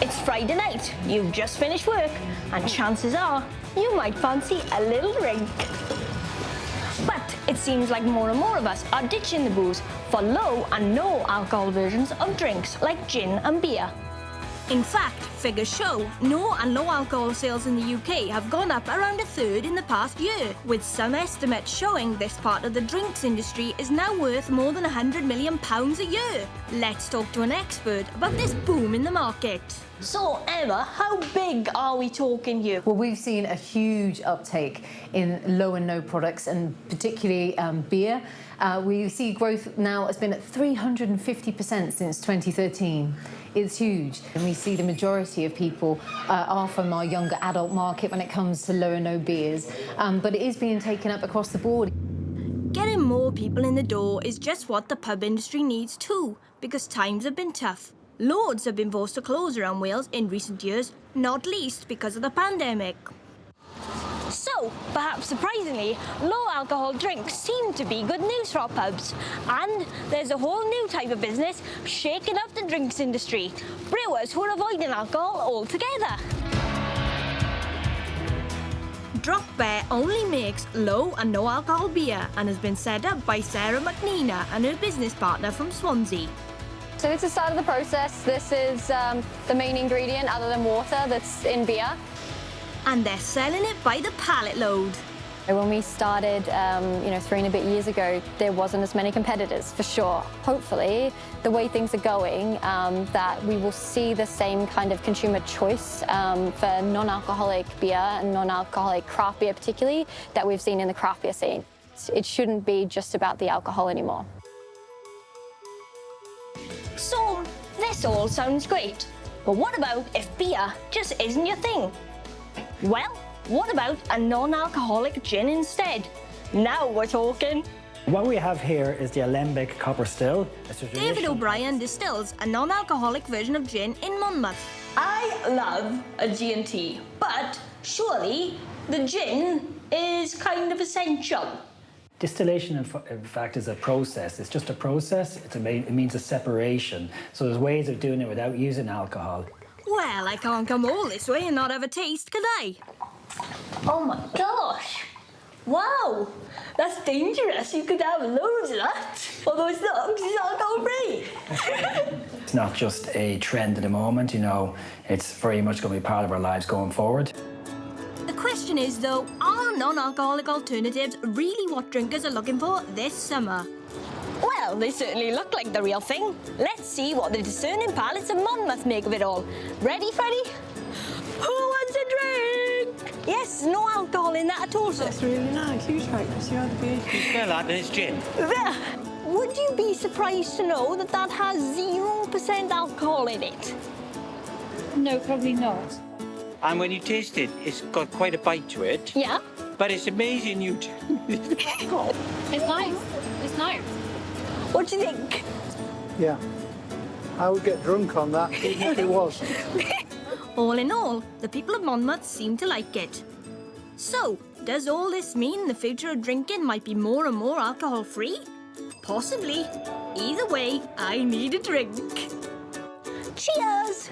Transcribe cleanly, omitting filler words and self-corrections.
It's Friday night, you've just finished work, and chances are you might fancy a little drink. But it seems like more and more of us are ditching the booze for low and no alcohol versions of drinks like gin and beer. In fact, figures show no and low alcohol sales in the UK have gone up around a third in the past year, with some estimates showing this part of the drinks industry is now worth more than £100 million a year. Let's talk to an expert about this boom in the market. So, Emma, how big are we talking here? Well, we've seen a huge uptake in low and no products, and particularly beer. We see growth now has been at 350% since 2013. It's huge, and we see the majority of people are from our younger adult market when it comes to low and no beers, but it is being taken up across the board. Getting more people in the door is just what the pub industry needs too, because times have been tough. Loads have been forced to close around Wales in recent years, not least because of the pandemic. So, perhaps surprisingly, low alcohol drinks seem to be good news for our pubs. And there's a whole new type of business shaking up the drinks industry. Brewers who are avoiding alcohol altogether. Drop Bear only makes low and no alcohol beer and has been set up by Sarah McNeena and her business partner from Swansea. So this is the start of the process. This is the main ingredient other than water that's in beer. And they're selling it by the pallet load. When we started, 3 and a bit years ago, there wasn't as many competitors, for sure. Hopefully, the way things are going, that we will see the same kind of consumer choice for non-alcoholic beer and non-alcoholic craft beer particularly, that we've seen in the craft beer scene. It shouldn't be just about the alcohol anymore. So, this all sounds great. But what about if beer just isn't your thing? Well, what about a non-alcoholic gin instead? Now we're talking. What we have here is the Alembic Copper Still. David O'Brien distills a non-alcoholic version of gin in Monmouth. I love a G&T, but surely the gin is kind of essential. Distillation, in fact, is a process. It's just a process. It means a separation. So there's ways of doing it without using alcohol. Well, I can't come all this way and not have a taste, can I? Oh my gosh! Wow! That's dangerous. You could have loads of that. Although it's not alcohol-free. It's not just a trend at the moment, it's very much going to be part of our lives going forward. The question is, though, are non-alcoholic alternatives really what drinkers are looking for this summer? Well, they certainly look like the real thing. Let's see what the discerning palates of Monmouth make of it all. Ready, Freddie? Who wants a drink? Yes, no alcohol in that at all, sir. That's really nice. You try it. See how the beer. You smell that, and it's gin. Would you be surprised to know that that has 0% alcohol in it? No, probably not. And when you taste it, it's got quite a bite to it. Yeah? But it's amazing you... It's nice. It's nice. What do you think? Yeah, I would get drunk on that, even if it was. All in all, the people of Monmouth seem to like it. So, does all this mean the future of drinking might be more and more alcohol-free? Possibly. Either way, I need a drink. Cheers!